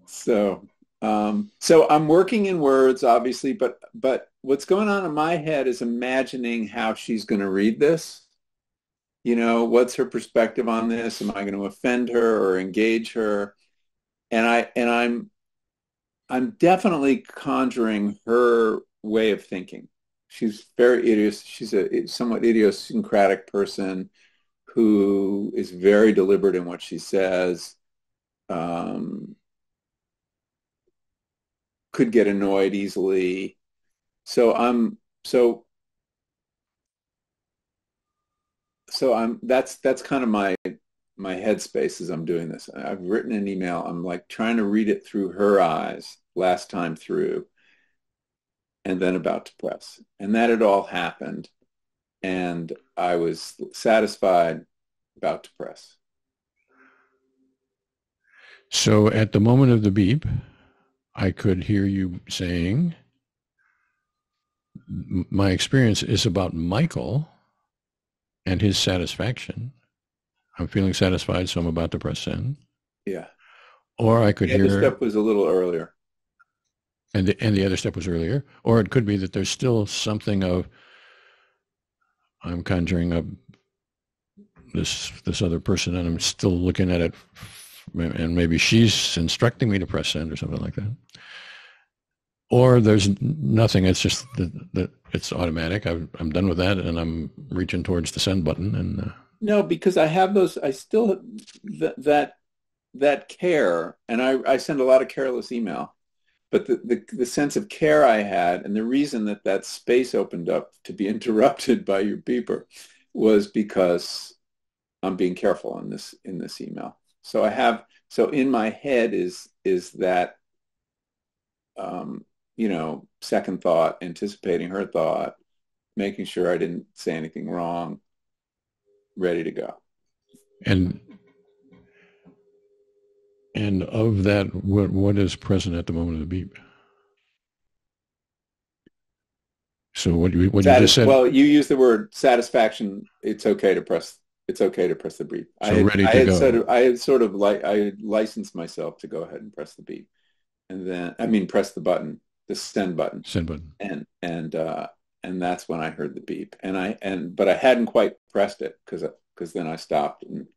So I'm working in words, obviously, but what's going on in my head is imagining how she's going to read this. What's her perspective on this? Am I going to offend her or engage her? And I'm definitely conjuring her way of thinking. She's a somewhat idiosyncratic person who is very deliberate in what she says, um, could get annoyed easily. So I'm so so I'm that's kind of my headspace as I'm doing this. I've written an email. I'm like trying to read it through her eyes last time through, and then about to press. And that had all happened. And I was satisfied, about to press. So at the moment of the beep, I could hear you saying, my experience is about Michael and his satisfaction. I'm feeling satisfied, so I'm about to press send. Yeah. Or I could The other hear, step was a little earlier. and the other step was earlier. Or it could be that there's still something of, I'm conjuring up this other person, and I'm still looking at it, and maybe she's instructing me to press send or something like that. Or there's nothing. It's just that it's automatic. I'm done with that, and I'm reaching towards the send button. And No, because I have those. I still that care, and I send a lot of careless email. But the sense of care I had, and the reason that that space opened up to be interrupted by your beeper, was because I'm being careful in this email. So in my head is that second thought, anticipating her thought, making sure I didn't say anything wrong, ready to go. and of that, what is present at the moment of the beep? So what you just said. Well, you use the word satisfaction. It's okay to press. It's okay to press the beep. So ready to go. I had licensed myself to go ahead and press the beep, and then press the button, the send button, Send button. And that's when I heard the beep, but I hadn't quite pressed it because then I stopped and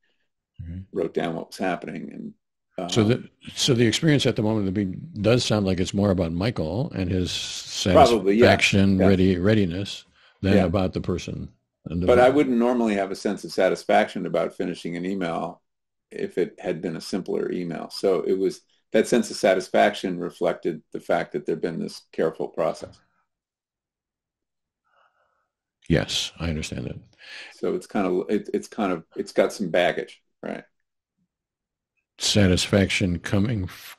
wrote down what was happening. And so the experience at the moment of the beep does sound like it's more about Michael and his satisfaction, readiness, than about the person. But I wouldn't normally have a sense of satisfaction about finishing an email if it had been a simpler email. So it was that sense of satisfaction reflected the fact that there'd been this careful process. Yes, I understand that. So it's got some baggage, right? Satisfaction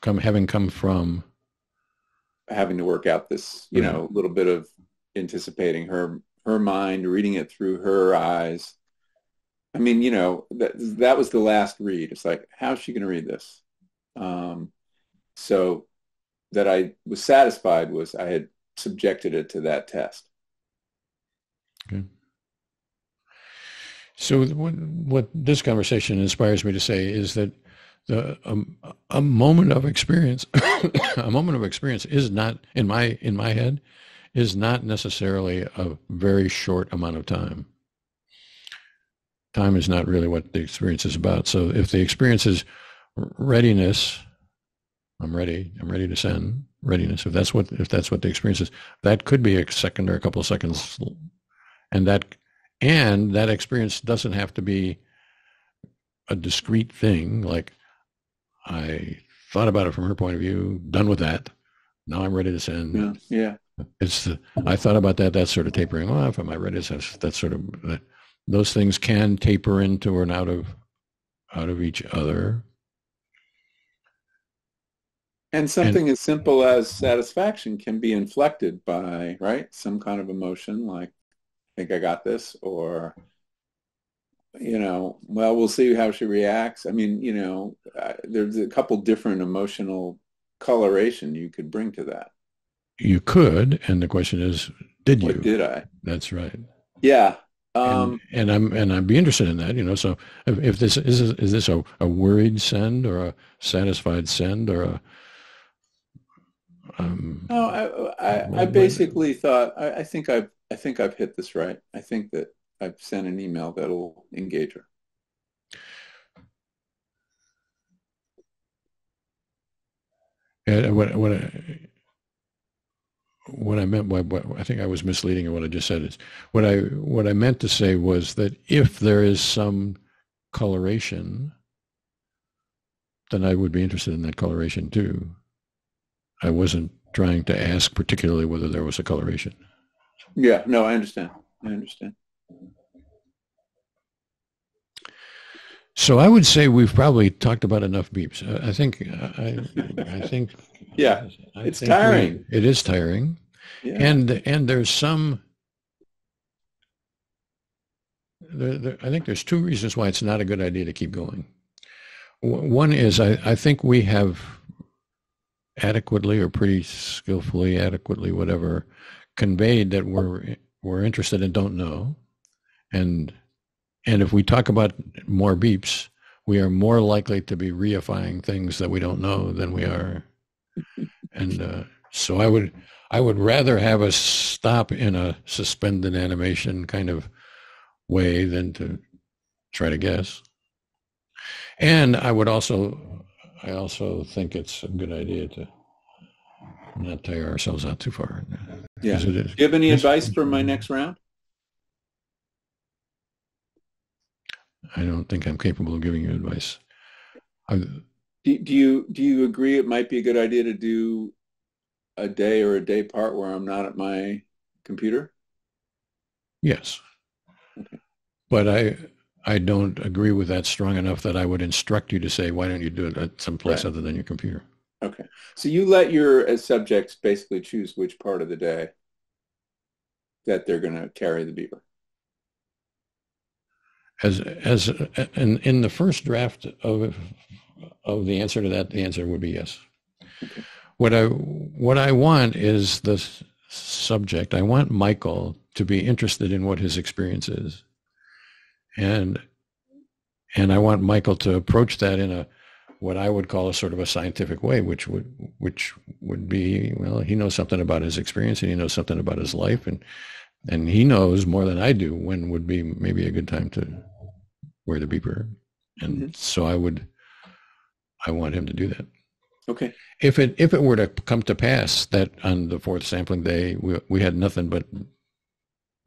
having come from having to work out this, little bit of anticipating her mind, reading it through her eyes. I mean, that was the last read. It's like, how's she going to read this? So that I was satisfied was I had subjected it to that test. Okay. So what this conversation inspires me to say is that a moment of experience, a moment of experience is not in my head is not necessarily a very short amount of time. Time is not really what the experience is about. So if the experience is readiness, I'm ready to send. Readiness. If that's what the experience is, that could be a second or a couple of seconds, and that experience doesn't have to be a discrete thing. Like, I thought about it from her point of view, done with that. Now I'm ready to send. Yeah. I thought about that. That's sort of tapering off. Am I ready? That's sort of those things can taper into and out of each other. And something as simple as satisfaction can be inflected by, right, some kind of emotion, like, I think I got this, or, well, we'll see how she reacts. I mean, there's a couple different emotional coloration you could bring to that. You could, and the question is, did you? Or did I? That's right. Yeah. And I'd be interested in that, So if this is this a worried send or a satisfied send or a no, I basically thought I think I've hit this right. I think that I've sent an email that'll engage her. And what I meant by what I think I was misleading in what I just said is what I meant to say was that if there is some coloration, then I would be interested in that coloration too. I wasn't trying to ask particularly whether there was a coloration. Yeah, no, I understand. I understand. So I would say we've probably talked about enough beeps. I think, Yeah, I it's think tiring. it is tiring, Yeah. and there's some. I think there's two reasons why it's not a good idea to keep going. One is I think we have adequately or pretty skillfully, adequately, whatever, conveyed that we're interested and don't know, and if we talk about more beeps, we are more likely to be reifying things that we don't know than we are. And so I would rather have us stop in a suspended animation kind of way than to try to guess. And I also think it's a good idea to not tire ourselves out too far. Yeah. Do you have any advice for my next round? I don't think I'm capable of giving you advice. Do you agree it might be a good idea to do a day or a day part where I'm not at my computer? Yes. Okay. But I don't agree with that strong enough that I would instruct you to say, why don't you do it at some place other than your computer? Okay. So you let your subjects basically choose which part of the day that they're going to carry the beaver. As in the first draft of the answer to that, the answer would be yes. Okay. What I want is the subject. I want Michael to be interested in what his experience is, and I want Michael to approach that in a what I would call a sort of a scientific way, which would be, well, he knows something about his experience and he knows something about his life, and he knows more than I do when would be maybe a good time to wear the beeper, and so I want him to do that. Okay. If it were to come to pass that on the fourth sampling day we had nothing but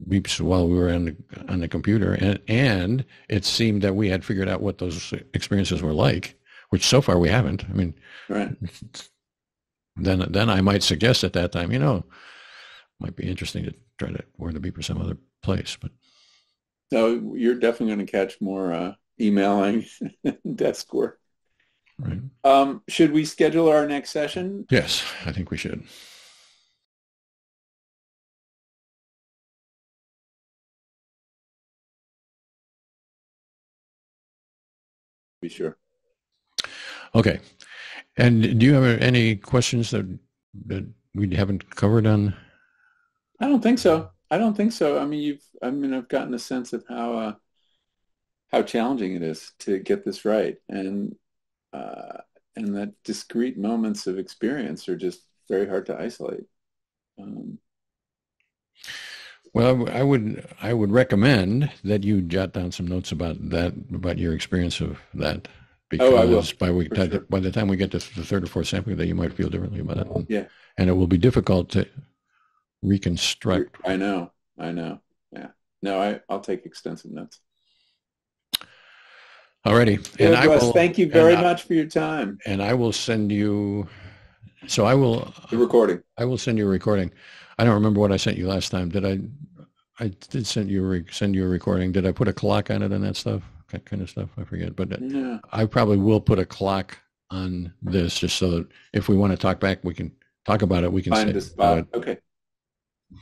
beeps while we were on the computer, and it seemed that we had figured out what those experiences were like, which so far we haven't. I mean, right. Then I might suggest at that time, might be interesting to try to wear the beeper some other place. But so you're definitely going to catch more emailing desk work. Right. Should we schedule our next session? Yes, I think we should. Be sure. Okay. And do you have any questions that we haven't covered on? I don't think so. I mean, I've gotten a sense of how challenging it is to get this right, and that discrete moments of experience are just very hard to isolate. Well, I would recommend that you jot down some notes about your experience of that, because I will. By the time we get to the third or fourth sampling, that you might feel differently about it. Yeah. And it will be difficult to reconstruct. I know. Yeah. No, I'll take extensive notes. Alrighty. And thank you very much for your time. And I will send you. So I will. The recording. I will send you a recording. I don't remember what I sent you last time. Did I? I did send you a recording. Did I put a clock on it and that stuff? That kind of stuff. I forget. But yeah. I probably will put a clock on this, just so that if we want to talk back, we can talk about it. We can find the spot. Okay.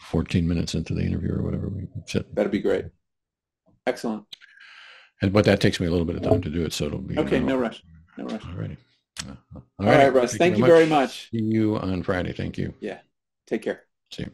14 minutes into the interview or whatever we sit. That'd be great. Excellent. But that takes me a little bit of time to do it, so it'll be okay. No rush. Alrighty. All right, Russ. Thank you very much. See you on Friday. Thank you. Yeah. Take care. See you.